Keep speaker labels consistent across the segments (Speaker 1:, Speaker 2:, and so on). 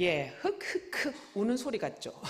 Speaker 1: 예, 흑흑흑 우는 소리 같죠?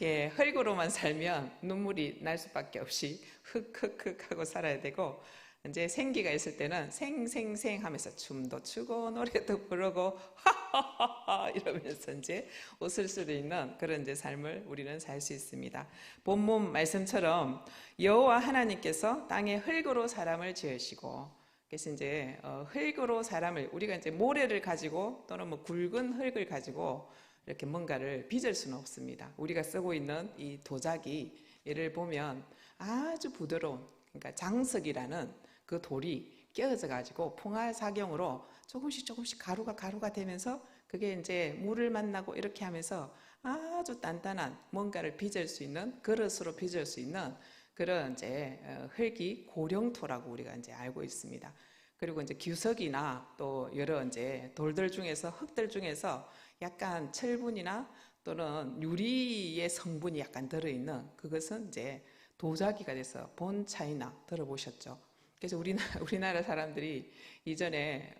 Speaker 1: 예, 흙으로만 살면 눈물이 날 수밖에 없이 흑흑흑 하고 살아야 되고, 이제 생기가 있을 때는 생생생 하면서 춤도 추고 노래도 부르고 하하하하 이러면서 이제 웃을 수도 있는 그런 이제 삶을 우리는 살 수 있습니다. 본문 말씀처럼 여호와 하나님께서 땅에 흙으로 사람을 지으시고, 그래서 이제 흙으로 사람을, 우리가 이제 모래를 가지고 또는 뭐 굵은 흙을 가지고 이렇게 뭔가를 빚을 수는 없습니다. 우리가 쓰고 있는 이 도자기, 얘를 보면 아주 부드러운, 그러니까 장석이라는 그 돌이 끼어져 가지고 풍화사경으로 조금씩 가루가 되면서 그게 이제 물을 만나고 이렇게 하면서 아주 단단한 뭔가를 빚을 수 있는, 그릇으로 빚을 수 있는 그런 이제 흙이 고령토라고 우리가 이제 알고 있습니다. 그리고 이제 규석이나 또 여러 이제 돌들 중에서, 흙들 중에서 약간 철분이나 또는 유리의 성분이 약간 들어있는 그것은 이제 도자기가 돼서 본 차이나 들어보셨죠? 그래서 우리나라 사람들이 이전에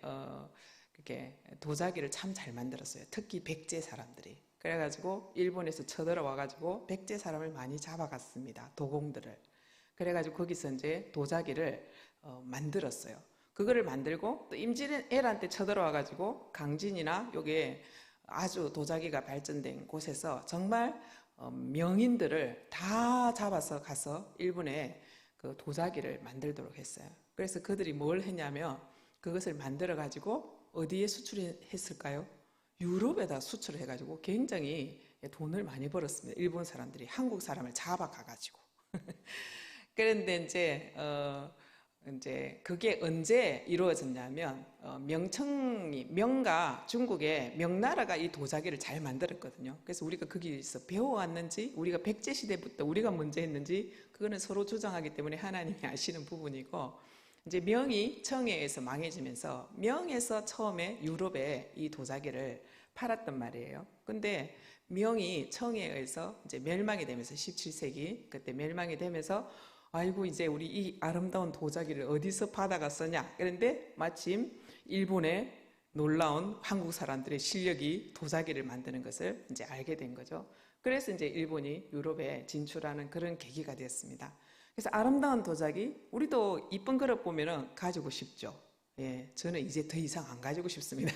Speaker 1: 이렇게 도자기를 참 잘 만들었어요. 특히 백제 사람들이. 그래가지고 일본에서 쳐들어와가지고 백제 사람을 많이 잡아갔습니다. 도공들을. 그래가지고 거기서 이제 도자기를 만들었어요. 그거를 만들고 또 임진왜란때 쳐들어와가지고 강진이나 요게 아주 도자기가 발전된 곳에서 정말 명인들을 다 잡아서 가서 일본에 그 도자기를 만들도록 했어요. 그래서 그들이 뭘 했냐면 그것을 만들어 가지고 어디에 수출했을까요? 유럽에다 수출을 해가지고 굉장히 돈을 많이 벌었습니다. 일본 사람들이 한국 사람을 잡아가 가지고. 그런데 이제 그게 언제 이루어졌냐면 명가, 중국의 명나라가 이 도자기를 잘 만들었거든요. 그래서 우리가 거기서 배워왔는지, 우리가 백제 시대부터 우리가 먼저 했는지 그거는 서로 주장하기 때문에 하나님이 아시는 부분이고, 이제 명이 청에 의해서 망해지면서 명에서 처음에 유럽에 이 도자기를 팔았단 말이에요. 근데 명이 청에 의해서 이제 멸망이 되면서 17세기 그때 멸망이 되면서 아이고 이제 우리 이 아름다운 도자기를 어디서 받아가 쓰냐. 그런데 마침 일본의 놀라운 한국 사람들의 실력이 도자기를 만드는 것을 이제 알게 된 거죠. 그래서 이제 일본이 유럽에 진출하는 그런 계기가 되었습니다. 그래서 아름다운 도자기, 우리도 이쁜 그릇 보면은 가지고 싶죠. 예, 저는 이제 더 이상 안 가지고 싶습니다.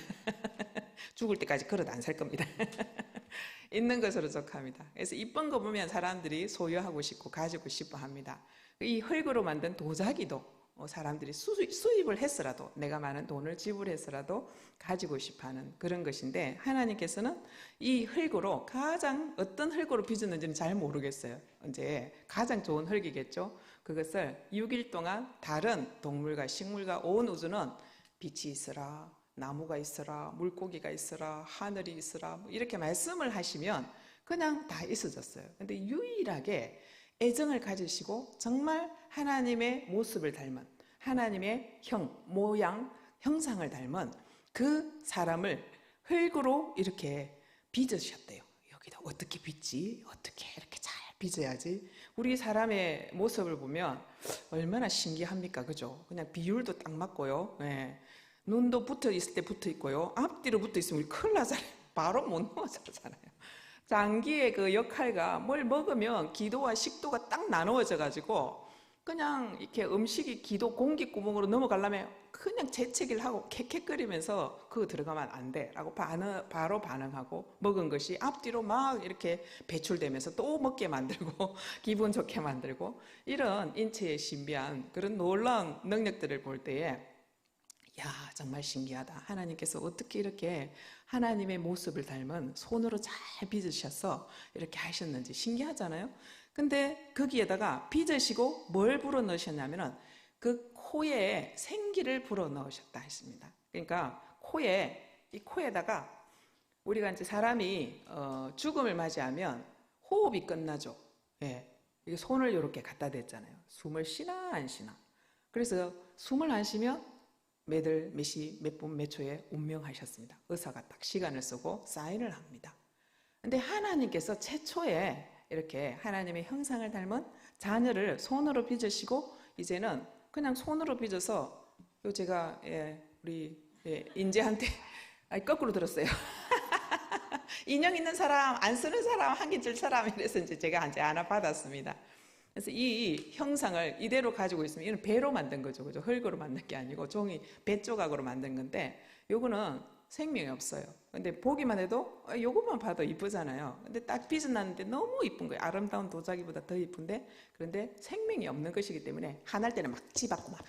Speaker 1: 죽을 때까지 그릇 안 살 겁니다. 있는 것으로 족합니다. 그래서 이쁜 거 보면 사람들이 소유하고 싶고 가지고 싶어 합니다. 이 흙으로 만든 도자기도 사람들이 수입을 했으라도, 내가 많은 돈을 지불해서라도 가지고 싶어 하는 그런 것인데, 하나님께서는 이 흙으로 가장, 어떤 흙으로 빚었는지는 잘 모르겠어요. 이제 가장 좋은 흙이겠죠. 그것을 6일 동안 다른 동물과 식물과 온 우주는 빛이 있으라, 나무가 있으라, 물고기가 있으라, 하늘이 있으라, 뭐 이렇게 말씀을 하시면 그냥 다 있어졌어요. 근데 유일하게 애정을 가지시고 정말 하나님의 모습을 닮은, 하나님의 모양, 형상을 닮은 그 사람을 흙으로 이렇게 빚으셨대요. 여기다 어떻게 빚지? 어떻게 이렇게 잘 빚어야지? 우리 사람의 모습을 보면 얼마나 신기합니까? 그죠? 그냥 비율도 딱 맞고요. 예. 눈도 붙어 있을 때 붙어 있고요. 앞뒤로 붙어 있으면 우리 큰일 나잖아요. 바로 못 넘어가잖아요. 장기의 그 역할과 뭘 먹으면 기도와 식도가 딱 나누어져 가지고 그냥 이렇게 음식이 기도 공기구멍으로 넘어가려면 그냥 재채기를 하고 캑캑거리면서 그거 들어가면 안 돼 라고 바로 반응하고, 먹은 것이 앞뒤로 막 이렇게 배출되면서 또 먹게 만들고 기분 좋게 만들고, 이런 인체의 신비한 그런 놀라운 능력들을 볼 때에 야, 정말 신기하다. 하나님께서 어떻게 이렇게 하나님의 모습을 닮은 손으로 잘 빚으셔서 이렇게 하셨는지 신기하잖아요. 근데 거기에다가 빚으시고 뭘 불어 넣으셨냐면은 그 코에 생기를 불어 넣으셨다 했습니다. 그러니까 이 코에다가 우리가 이제 사람이 죽음을 맞이하면 호흡이 끝나죠. 예. 이게 손을 이렇게 갖다 댔잖아요. 숨을 쉬나 안 쉬나. 그래서 숨을 안 쉬면 몇월, 몇 시, 몇 분, 몇 초에 운명하셨습니다. 의사가 딱 시간을 쓰고 사인을 합니다. 근데 하나님께서 최초에 이렇게 하나님의 형상을 닮은 자녀를 손으로 빚으시고, 이제는 그냥 손으로 빚어서 제가 우리 인재한테 거꾸로 들었어요. 인형 있는 사람, 안 쓰는 사람, 한 개 줄 사람 이래서 이제 제가 이제 하나 받았습니다. 그래서 이 형상을 이대로 가지고 있으면 이건 배로 만든 거죠. 그죠? 흙으로 만든 게 아니고 종이 배 조각으로 만든 건데 요거는 생명이 없어요. 근데 보기만 해도 요것만 봐도 이쁘잖아요. 근데 딱 빛은 나는데 너무 이쁜 거예요. 아름다운 도자기보다 더 이쁜데 그런데 생명이 없는 것이기 때문에 화날 때는 막 치받고 막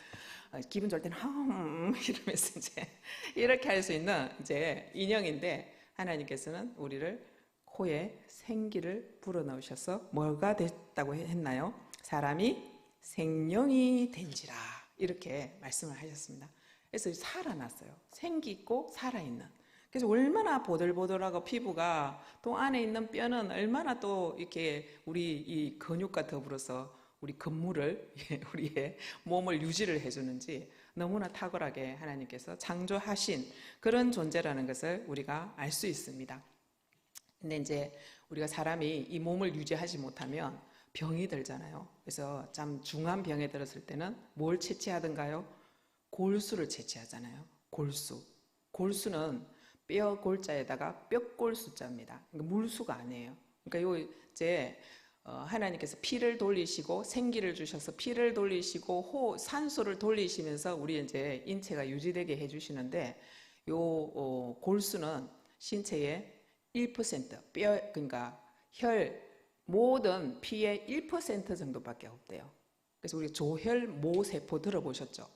Speaker 1: 기분 좋을 때는 이러면서 이제 이렇게 할 수 있는 이제 인형인데 하나님께서는 우리를 코에 생기를 불어넣으셔서 뭐가 됐다고 했나요? 사람이 생명이 된지라 이렇게 말씀을 하셨습니다. 그래서 살아났어요. 생기 있고 살아있는. 그래서 얼마나 보들보들하고 피부가 또 안에 있는 뼈는 얼마나 또 이렇게 우리 이 근육과 더불어서 우리 근무를 우리의 몸을 유지를 해주는지 너무나 탁월하게 하나님께서 창조하신 그런 존재라는 것을 우리가 알 수 있습니다. 근데 이제 우리가 사람이 이 몸을 유지하지 못하면 병이 들잖아요. 그래서 참 중한 병에 들었을 때는 뭘 채취하던가요? 골수를 채취하잖아요. 골수. 골수는 뼈 골자에다가 뼈골수자입니다. 그러니까 물수가 아니에요. 그러니까 요 이제 하나님께서 피를 돌리시고 생기를 주셔서 피를 돌리시고 산소를 돌리시면서 우리 이제 인체가 유지되게 해주시는데 요 골수는 신체의 1% 뼈 그러니까 혈 모든 피의 1% 정도밖에 없대요. 그래서 우리 조혈모 세포 들어보셨죠?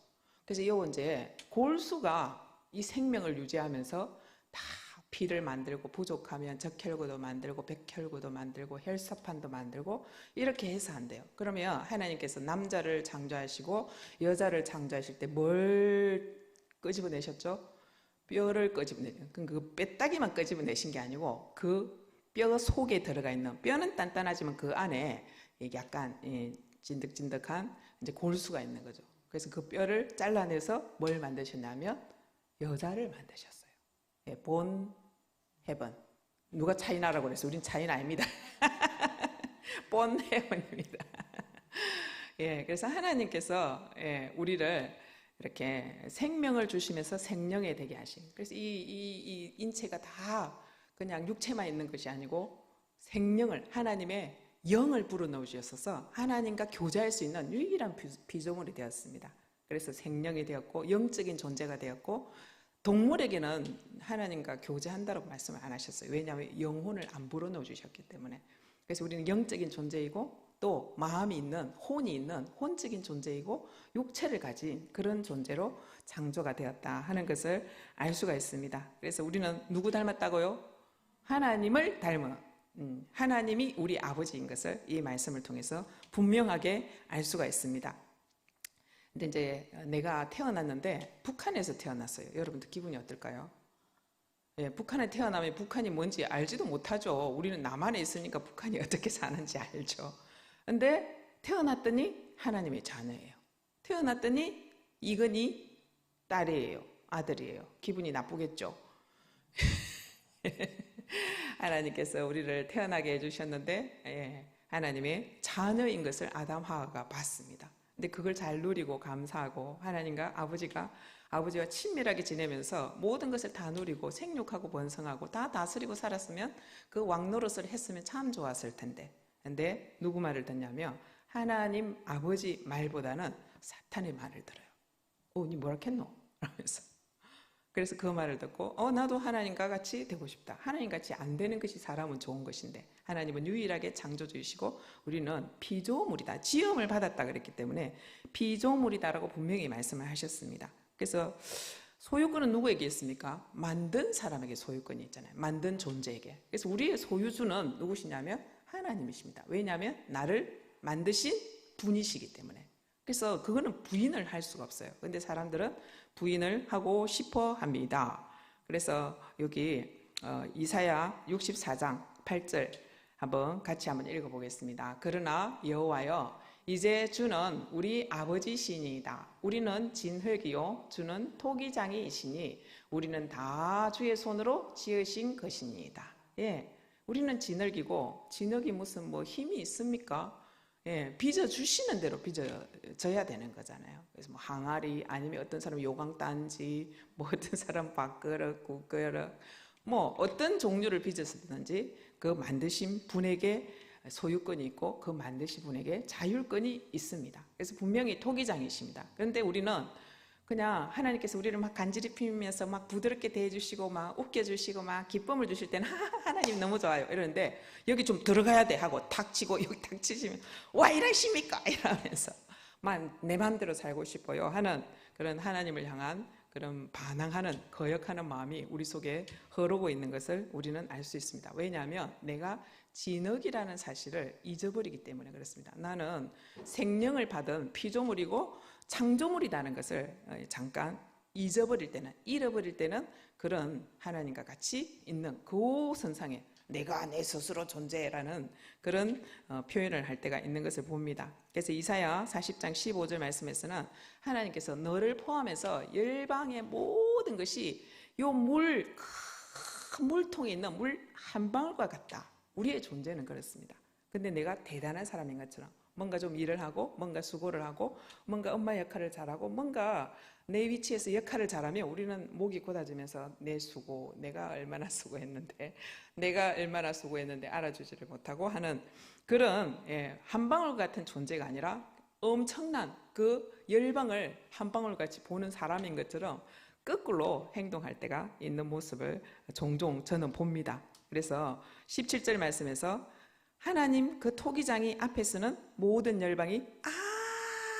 Speaker 1: 그래서 이 이제 골수가 이 생명을 유지하면서 다 피를 만들고 부족하면 적혈구도 만들고 백혈구도 만들고 혈소판도 만들고 이렇게 해서 한대요. 그러면 하나님께서 남자를 창조하시고 여자를 창조하실 때 뭘 끄집어내셨죠? 뼈를 끄집어내요. 그 뼈다귀만 끄집어내신 게 아니고 그 뼈 속에 들어가 있는 뼈는 단단하지만 그 안에 약간 진득진득한 이제 골수가 있는 거죠. 그래서 그 뼈를 잘라내서 뭘 만드셨냐면 여자를 만드셨어요. 본 헤븐. 누가 차이나라고 그랬어요? 우린 차이나 아닙니다. 본 헤븐입니다. 그래서 하나님께서 우리를 이렇게 생명을 주시면서 생명에 되게 하신. 그래서 이 인체가 다 그냥 육체만 있는 것이 아니고 생명을 하나님의 영을 불어넣으셨어서 하나님과 교제할 수 있는 유일한 피조물이 되었습니다. 그래서 생명이 되었고 영적인 존재가 되었고 동물에게는 하나님과 교제한다고 말씀을 안 하셨어요. 왜냐하면 영혼을 안 불어넣어 주셨기 때문에. 그래서 우리는 영적인 존재이고 또 마음이 있는 혼이 있는 혼적인 존재이고 육체를 가진 그런 존재로 창조가 되었다 하는 것을 알 수가 있습니다. 그래서 우리는 누구 닮았다고요? 하나님을 닮은 하나님이 우리 아버지인 것을 이 말씀을 통해서 분명하게 알 수가 있습니다. 근데 이제 내가 태어났는데 북한에서 태어났어요. 여러분들 기분이 어떨까요? 북한에 태어나면 북한이 뭔지 알지도 못하죠. 우리는 남한에 있으니까 북한이 어떻게 사는지 알죠. 근데 태어났더니 하나님의 자녀예요. 태어났더니 이건희 딸이에요. 아들이에요. 기분이 나쁘겠죠. 하나님께서 우리를 태어나게 해주셨는데 하나님의 자녀인 것을 아담 하와가 봤습니다. 근데 그걸 잘 누리고 감사하고 하나님과 아버지와 친밀하게 지내면서 모든 것을 다 누리고 생육하고 번성하고 다 다스리고 살았으면 그 왕노릇을 했으면 참 좋았을 텐데. 근데 누구 말을 듣냐면 하나님 아버지 말보다는 사탄의 말을 들어요. 니 뭐라 했노? 라면서. 그래서 그 말을 듣고 나도 하나님과 같이 되고 싶다. 하나님 같이 안 되는 것이 사람은 좋은 것인데 하나님은 유일하게 창조주이시고 우리는 피조물이다. 지음을 받았다 그랬기 때문에 피조물이다라고 분명히 말씀을 하셨습니다. 그래서 소유권은 누구에게 있습니까? 만든 사람에게 소유권이 있잖아요. 만든 존재에게. 그래서 우리의 소유주는 누구시냐면 하나님이십니다. 왜냐하면 나를 만드신 분이시기 때문에. 그래서 그거는 부인을 할 수가 없어요. 근데 사람들은 부인을 하고 싶어 합니다. 그래서 여기 이사야 64장 8절 같이 한번 읽어보겠습니다. 그러나 여호와여 이제 주는 우리 아버지시니이다. 우리는 진흙이요 주는 토기장이시니 우리는 다 주의 손으로 지으신 것이니이다. 우리는 진흙이고 진흙이 무슨 힘이 있습니까? 빚어 주시는 대로 빚어져야 되는 거잖아요. 그래서 항아리 아니면 어떤 사람 요강단지 어떤 사람 밥그릇 국그릇 뭐 어떤 종류를 빚었든지 그 만드신 분에게 소유권이 있고 그 만드신 분에게 자율권이 있습니다. 그래서 분명히 토기장이십니다. 그런데 우리는 그냥 하나님께서 우리를 막 간지리 피면서 막 부드럽게 대해주시고 막 웃겨주시고 막 기쁨을 주실 때는 하나님 너무 좋아요 이러는데 여기 좀 들어가야 돼 하고 탁 치고 여기 탁 치시면 와 이러십니까 이러면서 막 내 마음대로 살고 싶어요 하는 그런 하나님을 향한 그런 반항하는 거역하는 마음이 우리 속에 흐르고 있는 것을 우리는 알 수 있습니다. 왜냐하면 내가 진흙이라는 사실을 잊어버리기 때문에 그렇습니다. 나는 생명을 받은 피조물이고 창조물이라는 것을 잠깐 잊어버릴 때는, 잃어버릴 때는 그런 하나님과 같이 있는 그 선상에 내가 내 스스로 존재라는 그런 표현을 할 때가 있는 것을 봅니다. 그래서 이사야 40장 15절 말씀에서는 하나님께서 너를 포함해서 열방의 모든 것이 요 큰 물통에 있는 물 한 방울과 같다. 우리의 존재는 그렇습니다. 근데 내가 대단한 사람인 것처럼 뭔가 좀 일을 하고 뭔가 수고를 하고 뭔가 엄마 역할을 잘하고 뭔가 내 위치에서 역할을 잘하면 우리는 목이 곧아지면서 내 수고, 내가 얼마나 수고했는데 알아주지를 못하고 하는 그런 한 방울 같은 존재가 아니라 엄청난 그 열방을 한 방울같이 보는 사람인 것처럼 거꾸로 행동할 때가 있는 모습을 종종 저는 봅니다. 그래서 17절 말씀에서 하나님 그 토기장이 앞에서는 모든 열방이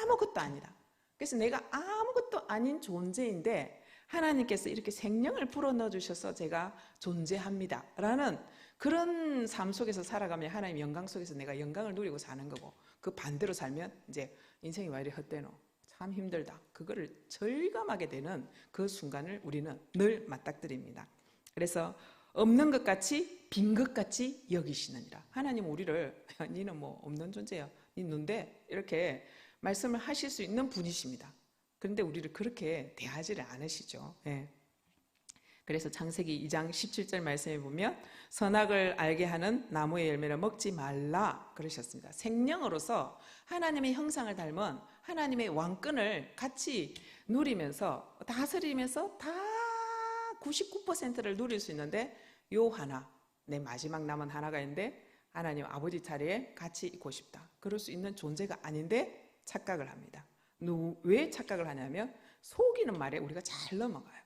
Speaker 1: 아무것도 아니다. 그래서 내가 아무것도 아닌 존재인데 하나님께서 이렇게 생명을 불어넣어 주셔서 제가 존재합니다 라는 그런 삶 속에서 살아가면 하나님 영광 속에서 내가 영광을 누리고 사는 거고 그 반대로 살면 이제 인생이 왜 이리 헛되노 참 힘들다 그거를 절감하게 되는 그 순간을 우리는 늘 맞닥뜨립니다. 그래서 없는 것 같이 빈 것 같이 여기시느니라. 하나님 우리를 니는 뭐 없는 존재야 니 눈데 이렇게 말씀을 하실 수 있는 분이십니다. 그런데 우리를 그렇게 대하지를 않으시죠. 그래서 창세기 2장 17절 말씀에 보면 선악을 알게 하는 나무의 열매를 먹지 말라 그러셨습니다. 생명으로서 하나님의 형상을 닮은 하나님의 왕권을 같이 누리면서 다스리면서 다 99%를 누릴 수 있는데 요 하나 내 마지막 남은 하나가 있는데 하나님 아버지 자리에 같이 있고 싶다. 그럴 수 있는 존재가 아닌데 착각을 합니다. 왜 착각을 하냐면 속이는 말에 우리가 잘 넘어가요.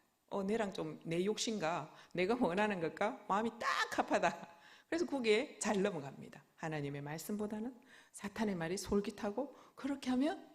Speaker 1: 내랑 좀 내 욕심과 내가 원하는 것과 마음이 딱 합하다. 그래서 거기에 잘 넘어갑니다. 하나님의 말씀보다는 사탄의 말이 솔깃하고 그렇게 하면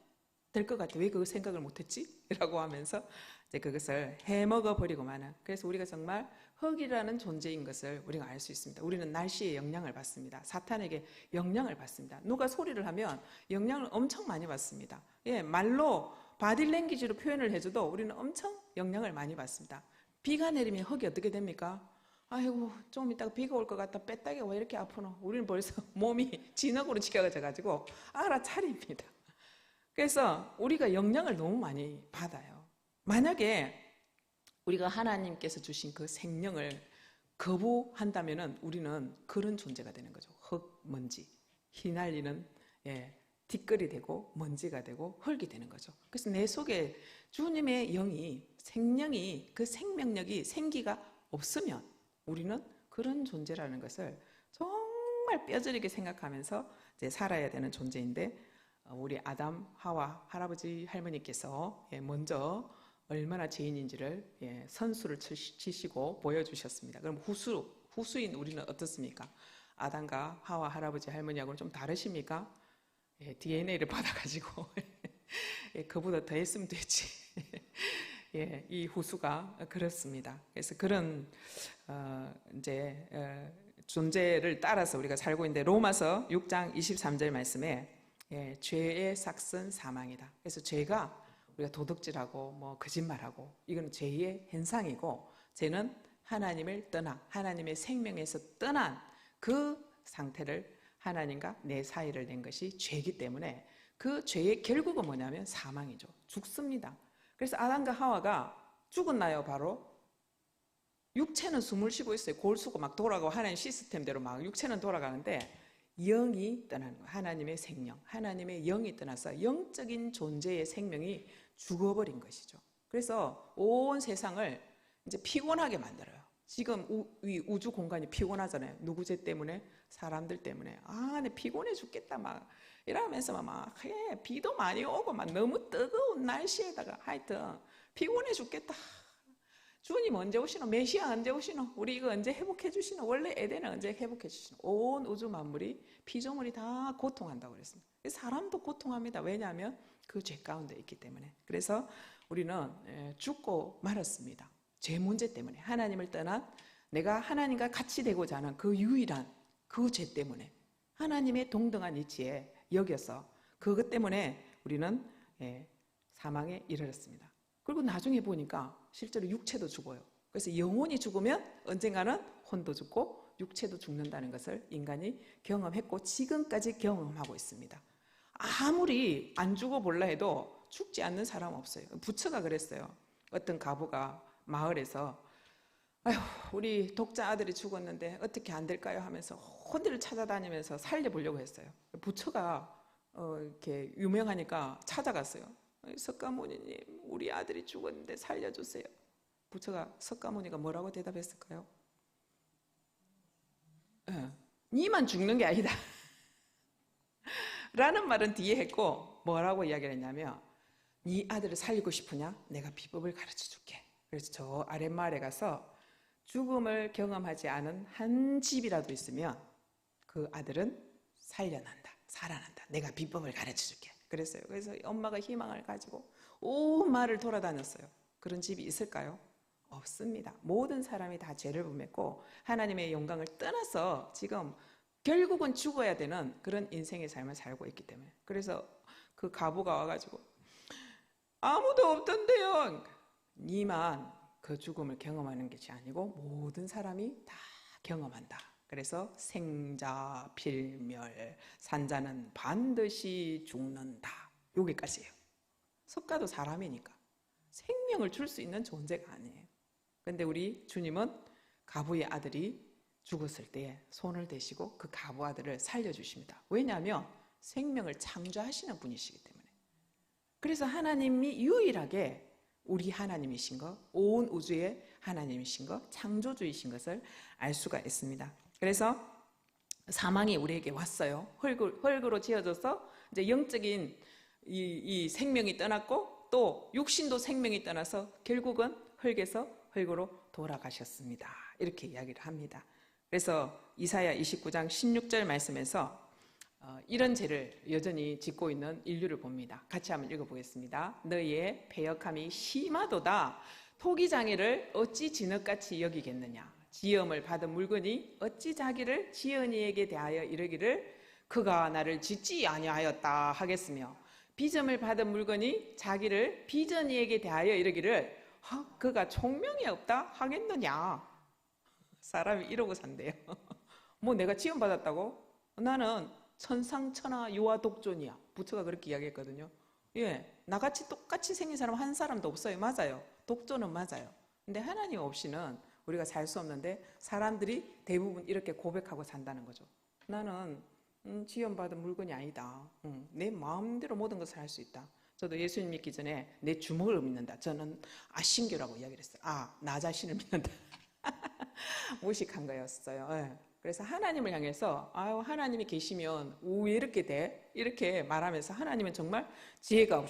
Speaker 1: 될 것 같아. 왜 그 생각을 못했지? 라고 하면서 이제 그것을 해먹어 버리고 마는. 그래서 우리가 정말 흙이라는 존재인 것을 우리가 알 수 있습니다. 우리는 날씨에 영향을 받습니다. 사탄에게 영향을 받습니다. 누가 소리를 하면 영향을 엄청 많이 받습니다. 말로 바디랭귀지로 표현을 해줘도 우리는 엄청 영향을 많이 받습니다. 비가 내리면 흙이 어떻게 됩니까? 아이고 좀 이따가 비가 올 것 같다. 빼딱이가 왜 이렇게 아프노? 우리는 벌써 몸이 진흙으로 지겨져가지고 알아차립니다. 그래서 우리가 영향을 너무 많이 받아요. 만약에 우리가 하나님께서 주신 그 생명을 거부한다면 우리는 그런 존재가 되는 거죠. 흙, 먼지, 휘날리는 뒷걸이 되고 먼지가 되고 흙이 되는 거죠. 그래서 내 속에 주님의 영이 생명이 그 생명력이 생기가 없으면 우리는 그런 존재라는 것을 정말 뼈저리게 생각하면서 이제 살아야 되는 존재인데 우리 아담, 하와, 할아버지, 할머니께서 먼저 얼마나 죄인인지를 선수를 치시고 보여주셨습니다. 그럼 후수인 우리는 어떻습니까? 아담과 하와, 할아버지, 할머니하고는 좀 다르십니까? DNA를 받아가지고 그보다 더 했으면 되지. 이 후수가 그렇습니다. 그래서 그런 이제 존재를 따라서 우리가 살고 있는데 로마서 6장 23절 말씀에 죄의 삭은 사망이다. 그래서 죄가 우리가 도둑질하고 뭐 거짓말하고 이건 죄의 현상이고 죄는 하나님을 떠나 하나님의 생명에서 떠난 그 상태를 하나님과 내 사이를 낸 것이 죄이기 때문에 그 죄의 결국은 뭐냐면 사망이죠. 죽습니다. 그래서 아담과 하와가 죽었나요? 바로 육체는 숨을 쉬고 있어요. 골수고 막 돌아가고 하나님 시스템대로 막 육체는 돌아가는데 영이 떠나는 거예요. 하나님의 생명, 하나님의 영이 떠나서 영적인 존재의 생명이 죽어버린 것이죠. 그래서 온 세상을 이제 피곤하게 만들어요. 지금 이 우주 공간이 피곤하잖아요. 누구 죄 때문에? 사람들 때문에. 아, 내 피곤해 죽겠다 막 이러면서 막 비도 많이 오고 막 너무 뜨거운 날씨에다가 하여튼 피곤해 죽겠다. 주님 언제 오시노? 메시아 언제 오시노? 우리 이거 언제 회복해 주시노? 원래 에덴을 언제 회복해 주시노? 온 우주 만물이 피조물이 다 고통한다고 그랬습니다. 사람도 고통합니다. 왜냐하면 그 죄 가운데 있기 때문에. 그래서 우리는 죽고 말았습니다. 죄 문제 때문에. 하나님을 떠난 내가 하나님과 같이 되고자 하는 그 유일한 그 죄 때문에 하나님의 동등한 이치에 여겨서 그것 때문에 우리는 사망에 이르렀습니다. 그리고 나중에 보니까 실제로 육체도 죽어요. 그래서 영혼이 죽으면 언젠가는 혼도 죽고 육체도 죽는다는 것을 인간이 경험했고 지금까지 경험하고 있습니다. 아무리 안 죽어볼라 해도 죽지 않는 사람 없어요. 부처가 그랬어요. 어떤 가부가 마을에서 아휴, 우리 독자 아들이 죽었는데 어떻게 안 될까요? 하면서 혼들을 찾아다니면서 살려보려고 했어요. 부처가 이렇게 유명하니까 찾아갔어요. 석가모니님, 우리 아들이 죽었는데 살려주세요. 부처가 석가모니가 뭐라고 대답했을까요? 니만 죽는 게 아니다. 라는 말은 뒤에 했고 뭐라고 이야기를 했냐면 네 아들을 살리고 싶으냐? 내가 비법을 가르쳐 줄게. 그래서 저 아랫마을에 가서 죽음을 경험하지 않은 한 집이라도 있으면 그 아들은 살려난다. 살아난다. 내가 비법을 가르쳐 줄게. 그랬어요. 그래서 엄마가 희망을 가지고 온 마을을 돌아다녔어요. 그런 집이 있을까요? 없습니다. 모든 사람이 다 죄를 범했고 하나님의 영광을 떠나서 지금 결국은 죽어야 되는 그런 인생의 삶을 살고 있기 때문에. 그래서 그 가부가 와가지고 아무도 없던데요. 니만 그 죽음을 경험하는 것이 아니고 모든 사람이 다 경험한다. 그래서 생자 필멸, 산자는 반드시 죽는다. 여기까지예요. 석가도 사람이니까 생명을 줄 수 있는 존재가 아니에요. 근데 우리 주님은 가부의 아들이 죽었을 때 손을 대시고 그 가부 아들을 살려주십니다. 왜냐하면 생명을 창조하시는 분이시기 때문에. 그래서 하나님이 유일하게 우리 하나님이신 것, 온 우주의 하나님이신 것, 창조주이신 것을 알 수가 있습니다. 그래서 사망이 우리에게 왔어요. 흙으로 지어져서 이제 영적인 이 생명이 떠났고 또 육신도 생명이 떠나서 결국은 흙에서 흙으로 돌아가셨습니다. 이렇게 이야기를 합니다. 그래서 이사야 29장 16절 말씀에서 이런 죄를 여전히 짓고 있는 인류를 봅니다. 같이 한번 읽어보겠습니다. 너희의 패역함이 심하도다. 토기장애를 어찌 진흙같이 여기겠느냐. 지음을 받은 물건이 어찌 자기를 지은 이에게 대하여 이르기를 그가 나를 짓지 아니하였다 하겠으며 빚음을 받은 물건이 자기를 빚은 이에게 대하여 이르기를 그가 총명이 없다 하겠느냐. 사람이 이러고 산대요. 뭐 내가 지음 받았다고? 나는 천상천하 유아독존이야. 부처가 그렇게 이야기했거든요. 예, 나같이 똑같이 생긴 사람 한 사람도 없어요. 맞아요. 독존은 맞아요. 근데 하나님 없이는 우리가 살 수 없는데 사람들이 대부분 이렇게 고백하고 산다는 거죠. 나는 지음받은 물건이 아니다. 내 마음대로 모든 것을 할 수 있다. 저도 예수님 믿기 전에 내 주먹을 믿는다. 저는 아신교라고 이야기를 했어요. 나 자신을 믿는다. 무식한 거였어요. 예. 그래서 하나님을 향해서 하나님이 계시면 왜 이렇게 돼? 이렇게 말하면서 하나님은 정말 지혜가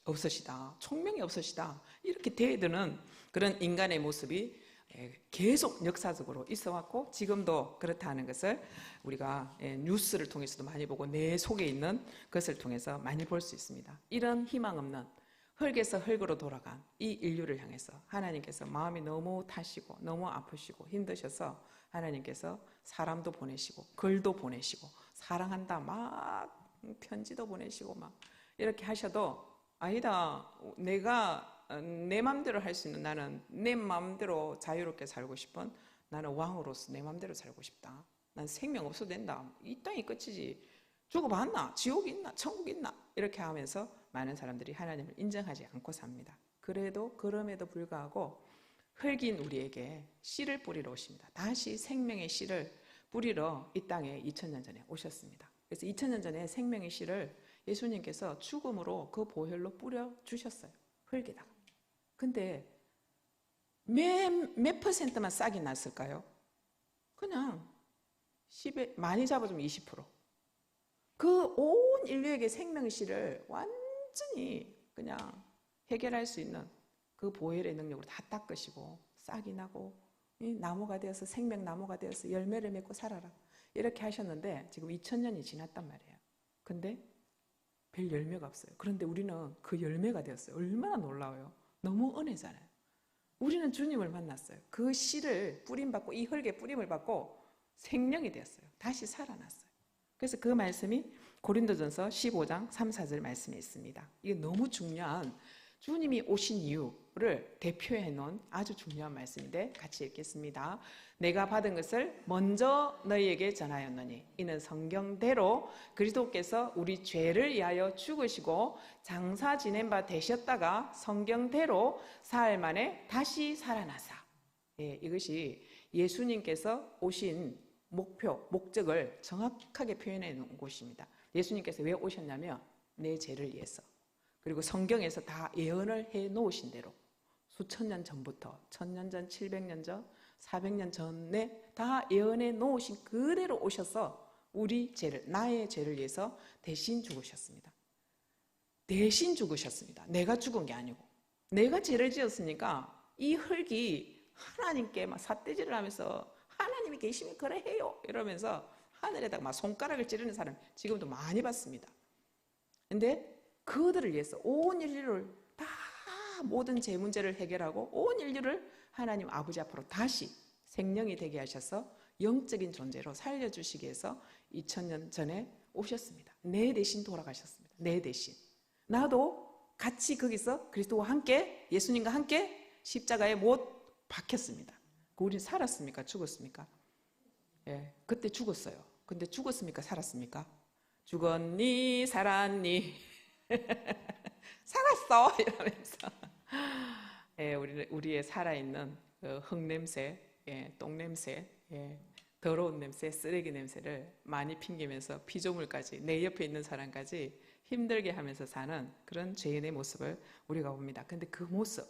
Speaker 1: 없으시다. 총명이 없으시다. 이렇게 대드는 그런 인간의 모습이 계속 역사적으로 있어 왔고 지금도 그렇다는 것을 우리가 뉴스를 통해서도 많이 보고 내 속에 있는 것을 통해서 많이 볼 수 있습니다. 이런 희망 없는 흙에서 흙으로 돌아간 이 인류를 향해서 하나님께서 마음이 너무 타시고 너무 아프시고 힘드셔서 하나님께서 사람도 보내시고 글도 보내시고 사랑한다 막 편지도 보내시고 막 이렇게 하셔도 아니다. 내가 내 마음대로 할 수 있는 나는 내 마음대로 자유롭게 살고 싶은 나는 왕으로서 내 마음대로 살고 싶다. 난 생명 없어도 된다. 이 땅이 끝이지. 죽어봤나? 지옥 있나? 천국 있나? 이렇게 하면서 많은 사람들이 하나님을 인정하지 않고 삽니다. 그럼에도 불구하고 흙인 우리에게 씨를 뿌리러 오십니다. 다시 생명의 씨를 뿌리러 이 땅에 2000년 전에 오셨습니다. 그래서 2000년 전에 생명의 씨를 예수님께서 죽음으로 그 보혈로 뿌려 주셨어요. 흙에다가. 근데 몇 퍼센트만 싹이 났을까요? 그냥 10에 많이 잡아주면 20%. 그 온 인류에게 생명실을 완전히 그냥 해결할 수 있는 그 보혈의 능력으로 다 닦으시고 싹이 나고 나무가 되어서 생명나무가 되어서 열매를 맺고 살아라. 이렇게 하셨는데 지금 2000년이 지났단 말이에요. 근데 별 열매가 없어요. 그런데 우리는 그 열매가 되었어요. 얼마나 놀라워요. 너무 은혜잖아요. 우리는 주님을 만났어요. 그 씨를 뿌림받고 이 흙에 뿌림을 받고 생명이 되었어요. 다시 살아났어요. 그래서 그 말씀이 고린도전서 15장 3, 4절 말씀에 있습니다. 이게 너무 중요한 주님이 오신 이유를 대표해 놓은 아주 중요한 말씀인데 같이 읽겠습니다. 내가 받은 것을 먼저 너희에게 전하였노니 이는 성경대로 그리스도께서 우리 죄를 위하여 죽으시고 장사 지낸 바 되셨다가 성경대로 사흘 만에 다시 살아나사. 이것이 예수님께서 오신 목표, 목적을 정확하게 표현해 놓은 곳입니다. 예수님께서 왜 오셨냐면 내 죄를 위해서. 그리고 성경에서 다 예언을 해 놓으신 대로 수천 년 전부터 1000년 전, 700년 전, 400년 전에 다 예언해 놓으신 그대로 오셔서 우리 죄를, 나의 죄를 위해서 대신 죽으셨습니다. 대신 죽으셨습니다. 내가 죽은 게 아니고. 내가 죄를 지었으니까 이 흙이 하나님께 막 삿대질을 하면서 하나님이 계시면 그래 해요 이러면서 하늘에다가 막 손가락을 찌르는 사람 지금도 많이 봤습니다. 근데 그들을 위해서 온 인류를 다 모든 죄 문제를 해결하고 온 인류를 하나님 아버지 앞으로 다시 생명이 되게 하셔서 영적인 존재로 살려주시기 위해서 2000년 전에 오셨습니다. 내 대신 돌아가셨습니다. 내 대신. 나도 같이 거기서 그리스도와 함께 예수님과 함께 십자가에 못 박혔습니다. 우리는 살았습니까? 죽었습니까? 예, 그때 죽었어요. 근데 죽었습니까? 살았습니까? 죽었니? 살았니? 살았어! 이러면서 예, 우리의 살아있는 그 흙냄새, 예, 똥냄새, 예, 더러운 냄새, 쓰레기 냄새를 많이 핑계면서 피조물까지 내 옆에 있는 사람까지 힘들게 하면서 사는 그런 죄인의 모습을 우리가 봅니다. 근데 그 모습,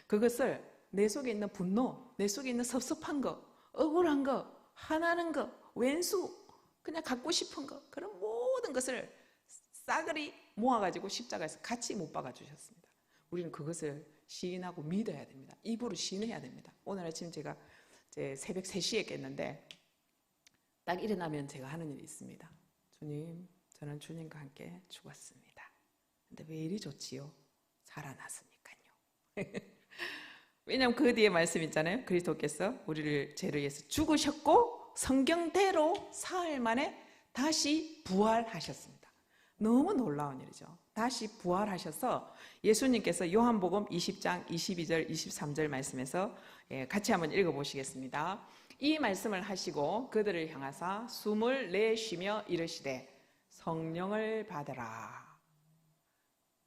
Speaker 1: 그것을 내 속에 있는 분노, 내 속에 있는 섭섭한 거, 억울한 거, 화나는 거, 왼수, 그냥 갖고 싶은 거, 그런 모든 것을 싸그리 모아가지고 십자가에서 같이 못 박아주셨습니다. 우리는 그것을 시인하고 믿어야 됩니다. 입으로 시인해야 됩니다. 오늘 아침 제가 이제 새벽 3시에 깼는데 딱 일어나면 제가 하는 일이 있습니다. 주님, 저는 주님과 함께 죽었습니다. 근데 왜 이리 좋지요? 살아났으니까요. 왜냐하면 그 뒤에 말씀 있잖아요. 그리스도께서 우리를 죄를 위해서 죽으셨고 성경대로 사흘 만에 다시 부활하셨습니다. 너무 놀라운 일이죠. 다시 부활하셔서 예수님께서 요한복음 20장 22절 23절 말씀에서 같이 한번 읽어보시겠습니다. 이 말씀을 하시고 그들을 향하사 숨을 내쉬며 이르시되 성령을 받으라.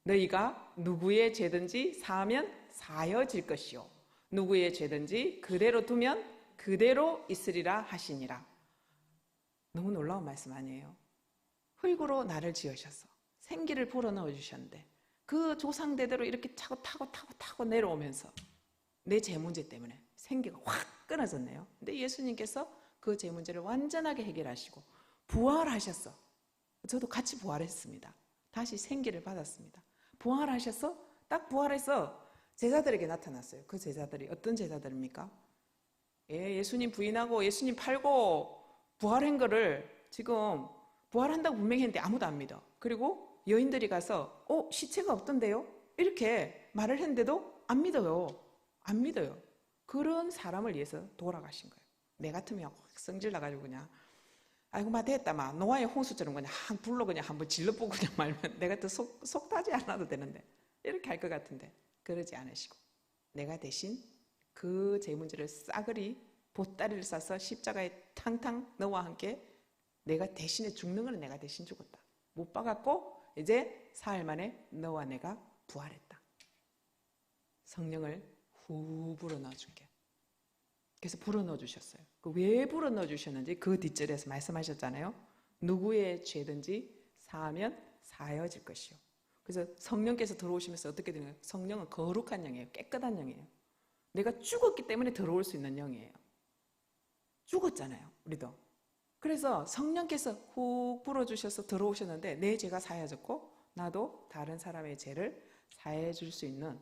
Speaker 1: 너희가 누구의 죄든지 사하면 사여질 것이요 누구의 죄든지 그대로 두면 그대로 있으리라 하시니라. 너무 놀라운 말씀 아니에요? 흙으로 나를 지으셔서 생기를 불어넣어 주셨는데 그 조상대대로 이렇게 타고 내려오면서 내 죄 문제 때문에 생기가 확 끊어졌네요. 근데 예수님께서 그 죄 문제를 완전하게 해결하시고 부활하셨어. 저도 같이 부활했습니다. 다시 생기를 받았습니다. 부활하셔서 딱 부활해서 제자들에게 나타났어요. 그 제자들이 어떤 제자들입니까? 예수님 부인하고 예수님 팔고 부활한 거를 지금 부활한다고 분명히 했는데 아무도 안 믿어. 그리고 여인들이 가서 시체가 없던데요? 이렇게 말을 했는데도 안 믿어요. 안 믿어요. 그런 사람을 위해서 돌아가신 거예요. 내 같으면 확 성질 나가지고 그냥 아이고 마 됐다 마 노아의 홍수처럼 그냥 한 불로 그냥 한번 질러보고 그냥 말면 내가 또 속 타지 않아도 되는데 이렇게 할 것 같은데 그러지 않으시고 내가 대신 그 죄 문제를 싸그리 보따리를 싸서 십자가에 탕탕 너와 함께 내가 대신에 죽는 거는 내가 대신 죽었다. 못 박았고 이제 사흘 만에 너와 내가 부활했다. 성령을 후 불어넣어 줄게. 그래서 불어넣어 주셨어요. 왜 불어넣어 주셨는지 그 뒷절에서 말씀하셨잖아요. 누구의 죄든지 사하면 사여질 것이요. 그래서 성령께서 들어오시면서 어떻게 되는 거예요? 성령은 거룩한 영이에요. 깨끗한 영이에요. 내가 죽었기 때문에 들어올 수 있는 영이에요. 죽었잖아요, 우리도. 그래서 성령께서 훅 불어주셔서 들어오셨는데 내 죄가 사해졌고 나도 다른 사람의 죄를 사해 줄 수 있는,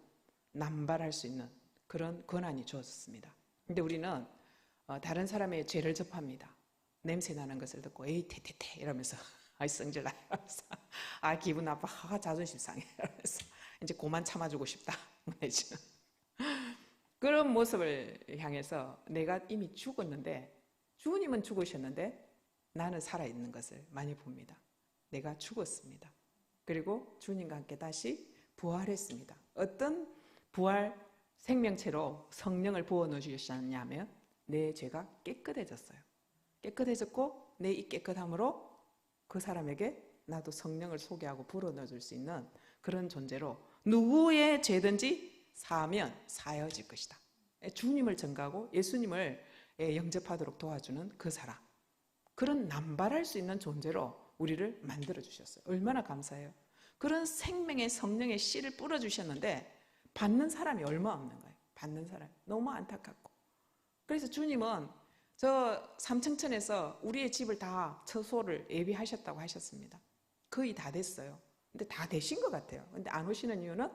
Speaker 1: 남발할 수 있는 그런 권한이 주어졌습니다. 근데 우리는 다른 사람의 죄를 접합니다. 냄새 나는 것을 듣고 에이 태태태 이러면서 아이 성질나 이러면서 아 기분 나빠, 아 자존심 상해 이러면서 이제 그만 참아주고 싶다 내지는 그런 모습을 향해서 내가 이미 죽었는데, 주님은 죽으셨는데 나는 살아있는 것을 많이 봅니다. 내가 죽었습니다. 그리고 주님과 함께 다시 부활했습니다. 어떤 부활 생명체로 성령을 부어넣어 주셨냐면 내 죄가 깨끗해졌어요. 깨끗해졌고 내 이 깨끗함으로 그 사람에게 나도 성령을 소개하고 불어넣어 줄 수 있는 그런 존재로 누구의 죄든지 사하면 사여질 것이다. 주님을 전가하고 예수님을 영접하도록 도와주는 그 사람, 그런 남발할 수 있는 존재로 우리를 만들어 주셨어요. 얼마나 감사해요. 그런 생명의 성령의 씨를 뿌려 주셨는데 받는 사람이 얼마 없는 거예요. 받는 사람이 너무 안타깝고. 그래서 주님은 저 삼층천에서 우리의 집을 다 처소를 예비하셨다고 하셨습니다. 거의 다 됐어요. 근데 다 되신 것 같아요. 근데 안 오시는 이유는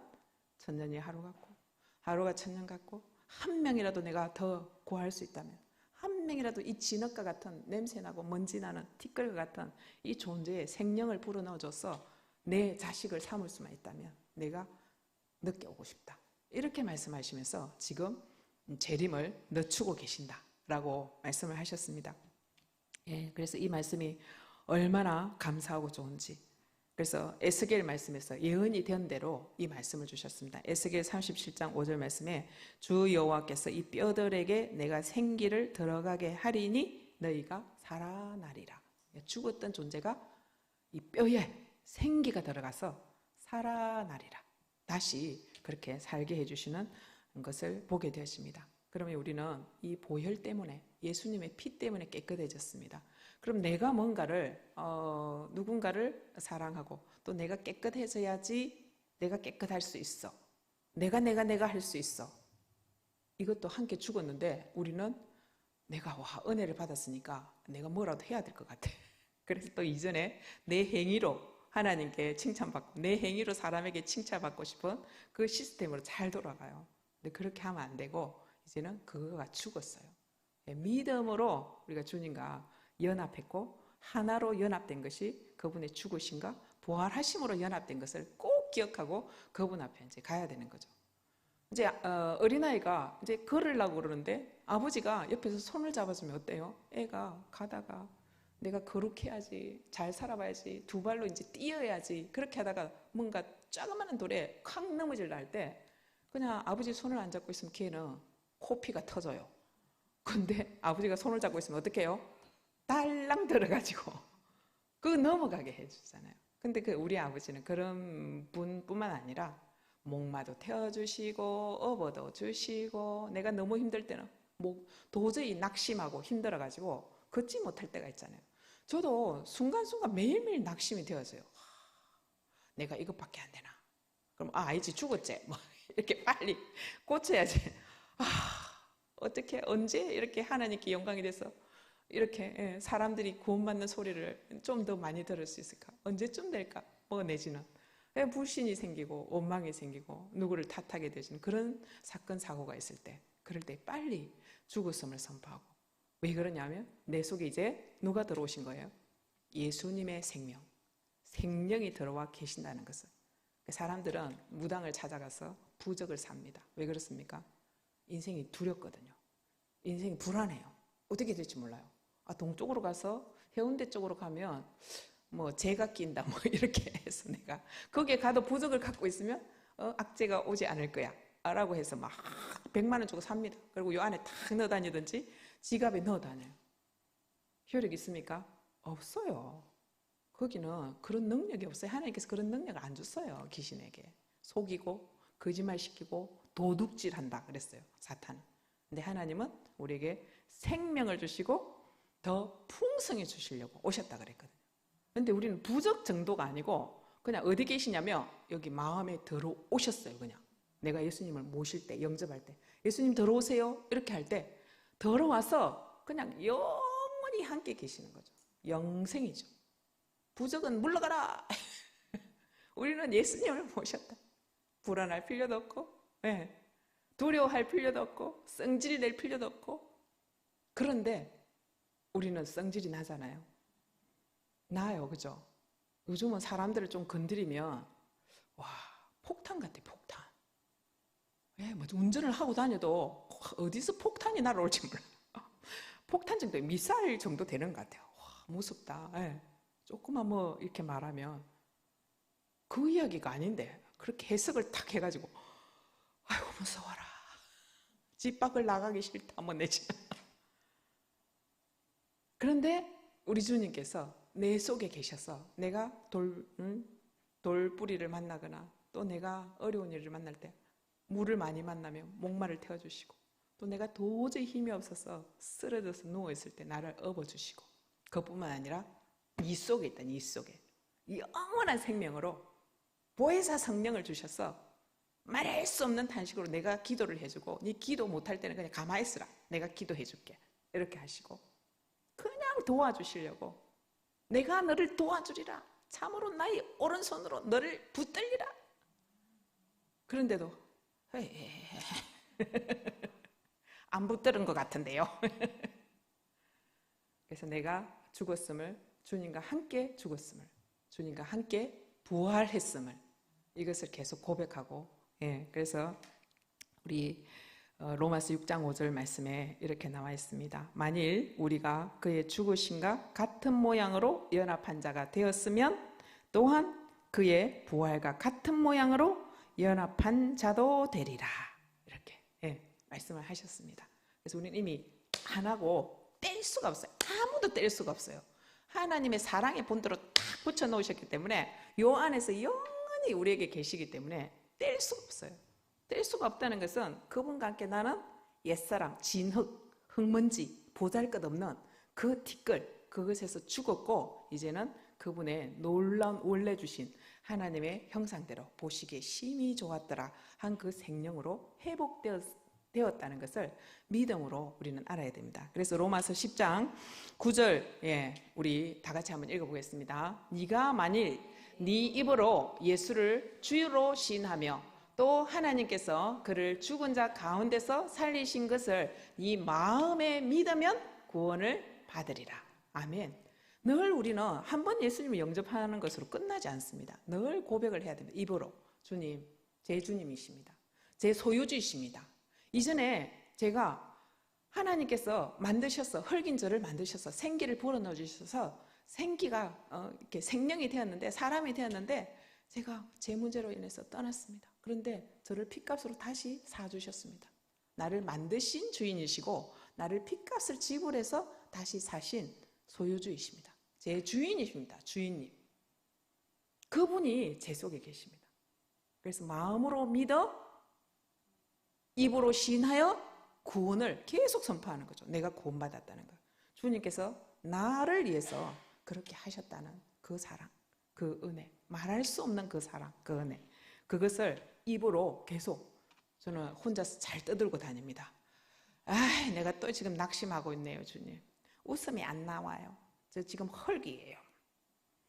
Speaker 1: 천년이 하루 같고 하루가 천년 같고, 한 명이라도 내가 더 구할 수 있다면, 한 명이라도 이 진흙과 같은 냄새나고 먼지나는 티끌과 같은 이 존재에 생명을 불어넣어줘서 내 자식을 삼을 수만 있다면 내가 늦게 오고 싶다. 이렇게 말씀하시면서 지금 재림을 늦추고 계신다라고 말씀을 하셨습니다. 예, 그래서 이 말씀이 얼마나 감사하고 좋은지. 그래서 에스겔 말씀에서 예언이 된 대로 이 말씀을 주셨습니다. 에스겔 37장 5절 말씀에 주 여호와께서 이 뼈들에게 내가 생기를 들어가게 하리니 너희가 살아나리라. 죽었던 존재가 이 뼈에 생기가 들어가서 살아나리라. 다시 그렇게 살게 해주시는 것을 보게 되었습니다. 그러면 우리는 이 보혈 때문에, 예수님의 피 때문에 깨끗해졌습니다. 그럼 내가 뭔가를 누군가를 사랑하고 또 내가 깨끗해져야지 내가 깨끗할 수 있어. 내가 할 수 있어. 이것도 함께 죽었는데 우리는 내가 은혜를 받았으니까 내가 뭐라도 해야 될 것 같아. 그래서 또 이전에 내 행위로 하나님께 칭찬받고 내 행위로 사람에게 칭찬받고 싶은 그 시스템으로 잘 돌아가요. 근데 그렇게 하면 안 되고 이제는 그거가 죽었어요. 믿음으로 우리가 주님과 연합했고 하나로 연합된 것이 그분의 죽으심과 부활하심으로 연합된 것을 꼭 기억하고 그분 앞에 이제 가야 되는 거죠. 이제 어린아이가 이제 걸으려고 그러는데 아버지가 옆에서 손을 잡아주면 어때요? 애가 가다가 내가 거룩해야지, 잘 살아봐야지, 두 발로 이제 뛰어야지, 그렇게 하다가 뭔가 조그마한 돌에 콱 넘어질라 할 때 그냥 아버지 손을 안 잡고 있으면 걔는 코피가 터져요. 근데 아버지가 손을 잡고 있으면 어떻게 해요? 달랑 들어가지고 그거 넘어가게 해주잖아요. 근데 그 우리 아버지는 그런 분뿐만 아니라 목마도 태워주시고 업어도 주시고, 내가 너무 힘들 때는 도저히 낙심하고 힘들어가지고 걷지 못할 때가 있잖아요. 저도 순간순간 매일매일 낙심이 되어져요. 내가 이것밖에 안 되나? 그럼 이제 죽었지? 뭐 이렇게 빨리 고쳐야지. 어떻게 언제 이렇게 하나님께 영광이 돼서 이렇게 사람들이 구원받는 소리를 좀 더 많이 들을 수 있을까? 언제쯤 될까? 내지는 불신이 생기고 원망이 생기고 누구를 탓하게 되는 그런 사건 사고가 있을 때, 그럴 때 빨리 죽었음을 선포하고. 왜 그러냐면 내 속에 이제 누가 들어오신 거예요? 예수님의 생명이 들어와 계신다는 것을. 사람들은 무당을 찾아가서 부적을 삽니다. 왜 그렇습니까? 인생이 두렵거든요. 인생이 불안해요. 어떻게 될지 몰라요. 동쪽으로 가서 해운대 쪽으로 가면 재가 낀다 이렇게 해서 내가 거기에 가도 부적을 갖고 있으면 악재가 오지 않을 거야 라고 해서 막 100만 원 주고 삽니다. 그리고 요 안에 탁 넣어 다니든지 지갑에 넣어 다녀요. 효력 있습니까? 없어요. 거기는 그런 능력이 없어요. 하나님께서 그런 능력을 안 줬어요. 귀신에게 속이고 거짓말시키고 도둑질한다 그랬어요, 사탄은. 근데 하나님은 우리에게 생명을 주시고 더 풍성해 주시려고 오셨다 그랬거든요. 근데 우리는 부적 정도가 아니고 그냥 어디 계시냐면 여기 마음에 들어오셨어요. 그냥 내가 예수님을 모실 때, 영접할 때, 예수님 들어오세요 이렇게 할 때 들어와서 그냥 영원히 함께 계시는 거죠. 영생이죠. 부적은 물러가라. 우리는 예수님을 모셨다. 불안할 필요도 없고, 네. 두려워할 필요도 없고, 성질이 낼 필요도 없고. 그런데 우리는 성질이 나잖아요. 나요, 그죠? 요즘은 사람들을 좀 건드리면 와, 폭탄 같아, 폭탄. 예, 뭐 운전을 하고 다녀도 어디서 폭탄이 날아올지 몰라. 폭탄 정도, 미사일 정도 되는 것 같아요. 와, 무섭다. 예. 조금만 뭐 이렇게 말하면 그 이야기가 아닌데 그렇게 해석을 탁 해가지고 아이고 무서워라. 집 밖을 나가기 싫다. 뭐 내지. 그런데 우리 주님께서 내 속에 계셔서 내가 돌뿌리를 만나거나 또 내가 어려운 일을 만날 때 물을 많이 만나면 목마를 태워주시고 또 내가 도저히 힘이 없어서 쓰러져서 누워있을 때 나를 업어주시고 그것뿐만 아니라 이 속에 있다니 이 속에 이 영원한 생명으로 보혜사 성령을 주셔서 말할 수 없는 탄식으로 내가 기도를 해주고 네 기도 못할 때는 그냥 가만히 있으라. 내가 기도해줄게. 이렇게 하시고 그냥 도와주시려고 내가 너를 도와주리라. 참으로 나의 오른손으로 너를 붙들리라. 그런데도 안 붙들은 것 같은데요. 그래서 내가 죽었음을 주님과 함께 죽었음을 주님과 함께 부활했음을 이것을 계속 고백하고 그래서 우리 로마서 6장 5절 말씀에 이렇게 나와 있습니다. 만일 우리가 그의 죽으심과 같은 모양으로 연합한 자가 되었으면 또한 그의 부활과 같은 모양으로 연합한 자도 되리라. 이렇게 말씀을 하셨습니다. 그래서 우리는 이미 하나고 뗄 수가 없어요. 아무도 뗄 수가 없어요. 하나님의 사랑의 본드로 딱 붙여 놓으셨기 때문에 요 안에서 영원히 우리에게 계시기 때문에 뗄 수가 없어요. 뗄 수가 없다는 것은 그분과 함께 나는 옛사람, 진흙, 흙먼지, 보잘것없는 그 티끌, 그것에서 죽었고 이제는 그분의 놀라운 원래 주신 하나님의 형상대로 보시기에 심히 좋았더라 한 그 생명으로 회복되었다는 것을 믿음으로 우리는 알아야 됩니다. 그래서 로마서 10장 9절 우리 다 같이 한번 읽어보겠습니다. 네가 만일 네 입으로 예수를 주로 시인하며 또 하나님께서 그를 죽은 자 가운데서 살리신 것을 네 마음에 믿으면 구원을 받으리라. 아멘. 늘 우리는 한 번 예수님을 영접하는 것으로 끝나지 않습니다. 늘 고백을 해야 됩니다. 입으로 주님, 제 주님이십니다. 제 소유주이십니다. 이전에 제가 하나님께서 만드셔서 흙인 저를 만드셔서 생기를 불어넣어 주셔서 생기가 이렇게 생명이 되었는데 사람이 되었는데 제가 제 문제로 인해서 떠났습니다. 그런데 저를 핏값으로 다시 사주셨습니다. 나를 만드신 주인이시고 나를 핏값을 지불해서 다시 사신 소유주이십니다. 제 주인이십니다. 주인님. 그분이 제 속에 계십니다. 그래서 마음으로 믿어 입으로 시인하여 구원을 계속 선포하는 거죠. 내가 구원받았다는 거. 주님께서 나를 위해서 그렇게 하셨다는 그 사랑, 그 은혜, 말할 수 없는 그 사랑, 그 은혜, 그것을 입으로 계속 저는 혼자서 잘 떠들고 다닙니다. 내가 또 지금 낙심하고 있네요, 주님. 웃음이 안 나와요. 저 지금 헐기예요.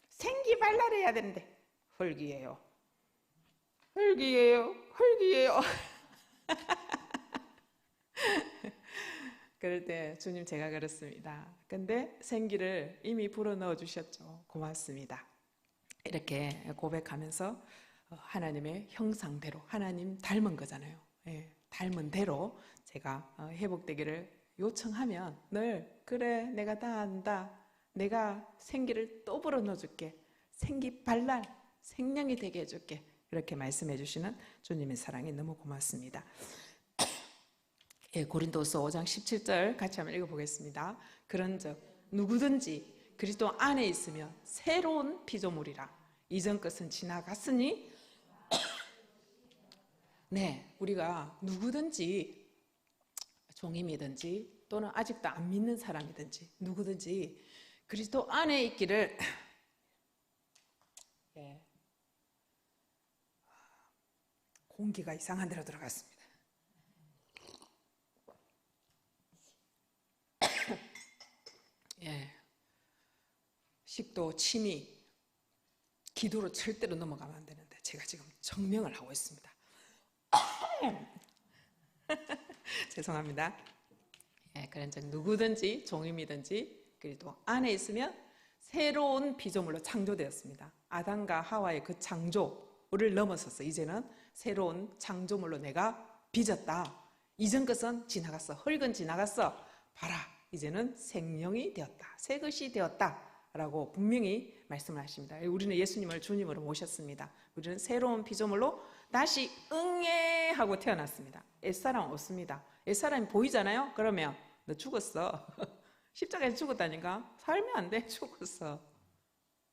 Speaker 1: 생기 발랄해야 되는데 헐기예요. 헐기예요. 헐기예요. 그럴 때 주님 제가 그렇습니다. 근데 생기를 이미 불어넣어 주셨죠. 고맙습니다. 이렇게 고백하면서 하나님의 형상대로 하나님 닮은 거잖아요. 닮은 대로 제가 회복되기를 요청하면 늘 그래 내가 다 안다. 내가 생기를 또 불어넣어 줄게. 생기 발랄 생명이 되게 해줄게. 이렇게 말씀해 주시는 주님의 사랑이 너무 고맙습니다. 고린도서 5장 17절 같이 한번 읽어보겠습니다. 그런즉 누구든지 그리스도 안에 있으면 새로운 피조물이라. 이전 것은 지나갔으니 우리가 누구든지 종임이든지 또는 아직도 안 믿는 사람이든지 누구든지 그리스도 안에 있기를 공기가 이상한 데로 들어갔습니다. 예, 식도, 침이 기도로 절대로 넘어가면 안 되는데 제가 지금 정명을 하고 있습니다. 죄송합니다. 예, 그러니까 누구든지 종임이든지 그래도 안에 있으면 새로운 피조물로 창조되었습니다. 아담과 하와의 그 창조를 넘어서서 이제는 새로운 창조물로 내가 빚었다. 이전 것은 지나갔어. 흙은 지나갔어. 봐라. 이제는 생명이 되었다. 새 것이 되었다. 라고 분명히 말씀을 하십니다. 우리는 예수님을 주님으로 모셨습니다. 우리는 새로운 피조물로 다시 응애하고 태어났습니다. 옛사람 없습니다. 옛사람이 보이잖아요. 그러면 너 죽었어. 십자가에서 죽었다니까. 살면 안 돼. 죽었어.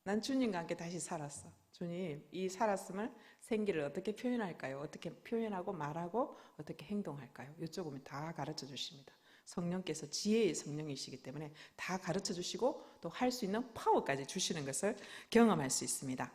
Speaker 1: 난 주님과 함께 다시 살았어. 주님, 이 살았음을 생기를 어떻게 표현할까요? 어떻게 표현하고 말하고 어떻게 행동할까요? 여쭤보면 다 가르쳐 주십니다. 성령께서 지혜의 성령이시기 때문에 다 가르쳐 주시고 또 할 수 있는 파워까지 주시는 것을 경험할 수 있습니다.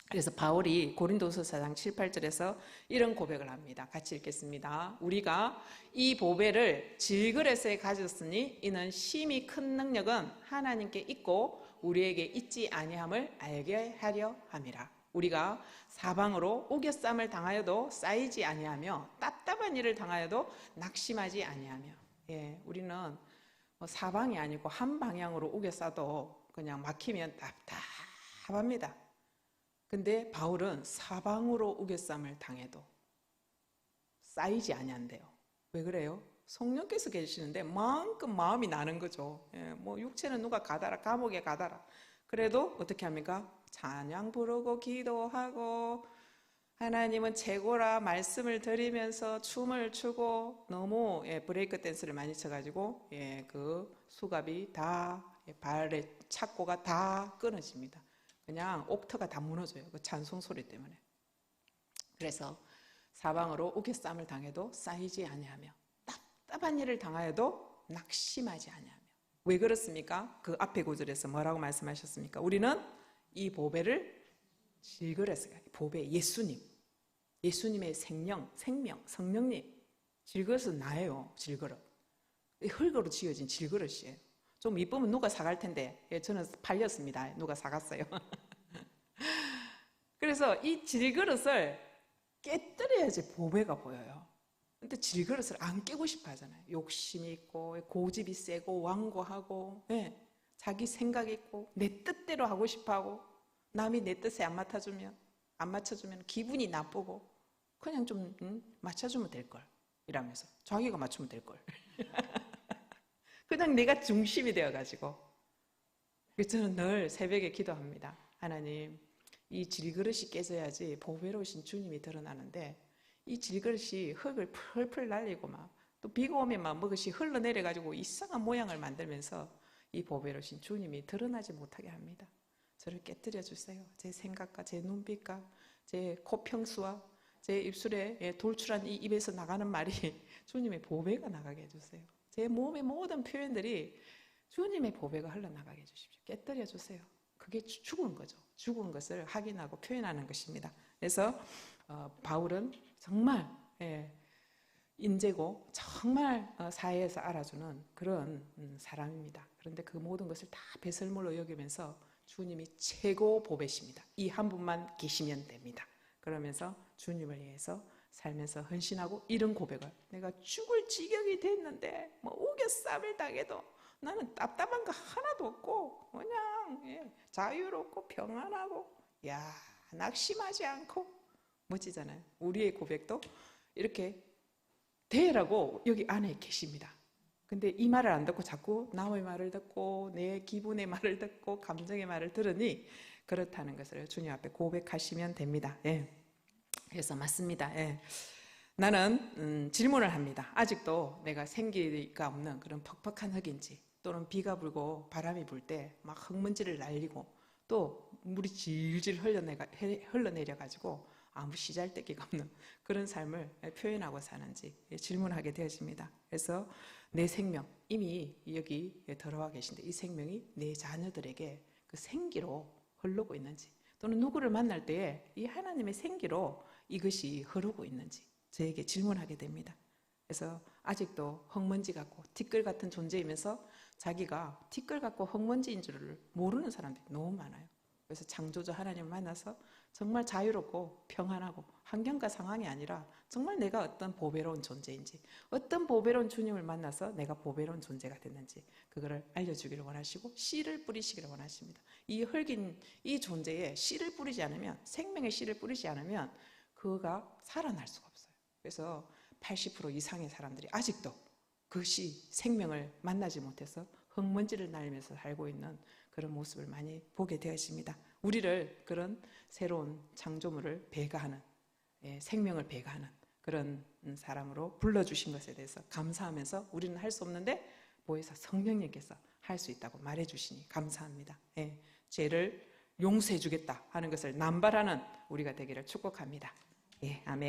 Speaker 1: 그래서 바울이 고린도서 4장 7, 8절에서 이런 고백을 합니다. 같이 읽겠습니다. 우리가 이 보배를 질그릇에 가졌으니 이는 심히 큰 능력은 하나님께 있고 우리에게 있지 아니함을 알게 하려 함이라. 우리가 사방으로 우겨쌈을 당하여도 쌓이지 아니하며 답답한 일을 당하여도 낙심하지 아니하며. 예, 우리는 뭐 사방이 아니고 한 방향으로 우겨싸도 그냥 막히면 답답합니다. 근데 바울은 사방으로 우겨쌈을 당해도 쌓이지 아니한대요. 왜 그래요? 성령께서 계시는데 마음껏 마음이 나는 거죠. 예, 뭐 육체는 누가 가다라, 감옥에 가다라. 그래도 어떻게 합니까? 찬양 부르고 기도하고 하나님은 최고라 말씀을 드리면서 춤을 추고 너무 브레이크 댄스를 많이 쳐가지고 그 수갑이 다 발의 착고가 다 끊어집니다. 그냥 옥터가 다 무너져요. 그 찬송 소리 때문에. 그래서 사방으로 우겨쌈을 당해도 쌓이지 아니하며 답답한 일을 당하여도 낙심하지 아니하며. 왜 그렇습니까? 그 앞에 구절에서 뭐라고 말씀하셨습니까? 우리는 이 보배를 질그릇에, 보배 예수님의 생명, 성령님. 질그릇은 나예요. 질그릇. 흙으로 지어진 질그릇이에요. 좀 이쁘면 누가 사갈 텐데 저는 팔렸습니다. 누가 사갔어요. 그래서 이 질그릇을 깨뜨려야지 보배가 보여요. 근데 질그릇을 안 깨고 싶어 하잖아요. 욕심이 있고 고집이 세고 완고하고 자기 생각 있고 내 뜻대로 하고 싶어 하고 남이 내 뜻에 안 맞춰주면 기분이 나쁘고 그냥 좀 맞춰주면 될걸 이러면서 자기가 맞추면 될걸. 그냥 내가 중심이 되어가지고. 그래서 저는 늘 새벽에 기도합니다. 하나님, 이 질그릇이 깨져야지 보배로우신 주님이 드러나는데 이 질그릇이 흙을 풀풀 날리고 막 또 비가 오면 막 뭐것이 흘러내려가지고 이상한 모양을 만들면서 이 보배로우신 주님이 드러나지 못하게 합니다. 저를 깨뜨려 주세요. 제 생각과 제 눈빛과 제 코평수와 제 입술에 돌출한 이 입에서 나가는 말이 주님의 보배가 나가게 해주세요. 제 몸의 모든 표현들이 주님의 보배가 흘러나가게 해주십시오. 깨뜨려 주세요. 그게 죽은 거죠. 죽은 것을 확인하고 표현하는 것입니다. 그래서 바울은 정말 인재고 정말 사회에서 알아주는 그런 사람입니다. 그런데 그 모든 것을 다 배설물로 여기면서 주님이 최고 보배십니다. 이 한 분만 계시면 됩니다. 그러면서 주님을 위해서 살면서 헌신하고 이런 고백을, 내가 죽을 지경이 됐는데 뭐 우겨쌈을 당해도 나는 답답한 거 하나도 없고 그냥 자유롭고 평안하고 낙심하지 않고. 멋지잖아요. 우리의 고백도 이렇게 되라고 여기 안에 계십니다. 근데 이 말을 안 듣고 자꾸 남의 말을 듣고 내 기분의 말을 듣고 감정의 말을 들으니 그렇다는 것을 주님 앞에 고백하시면 됩니다. 그래서 맞습니다. 나는 질문을 합니다. 아직도 내가 생기가 없는 그런 퍽퍽한 흙인지, 또는 비가 불고 바람이 불 때 막 흙먼지를 날리고 또 물이 질질 흘러내려가지고 아무 시잘데기가 없는 그런 삶을 표현하고 사는지 질문하게 되어집니다. 그래서 내 생명, 이미 여기 들어와 계신데 이 생명이 내 자녀들에게 그 생기로 흐르고 있는지, 또는 누구를 만날 때에 이 하나님의 생기로 이것이 흐르고 있는지 저에게 질문하게 됩니다. 그래서 아직도 흙먼지 같고 티끌 같은 존재이면서 자기가 티끌 같고 흙먼지인 줄을 모르는 사람들이 너무 많아요. 그래서 창조주 하나님을 만나서 정말 자유롭고 평안하고 환경과 상황이 아니라 정말 내가 어떤 보배로운 존재인지, 어떤 보배로운 주님을 만나서 내가 보배로운 존재가 됐는지 그거를 알려주기를 원하시고 씨를 뿌리시기를 원하십니다. 이 흙인 이 존재에 씨를 뿌리지 않으면, 생명의 씨를 뿌리지 않으면 그가 살아날 수가 없어요. 그래서 80% 이상의 사람들이 아직도 그 씨, 생명을 만나지 못해서 흙먼지를 날면서 살고 있는 그런 모습을 많이 보게 되었습니다. 우리를 그런 새로운 창조물을 배가하는, 생명을 배가하는 그런 사람으로 불러주신 것에 대해서 감사하면서 우리는 할 수 없는데 보혜사 성령님께서 할 수 있다고 말해주시니 감사합니다. 죄를 용서해 주겠다 하는 것을 남발하는 우리가 되기를 축복합니다. 아멘.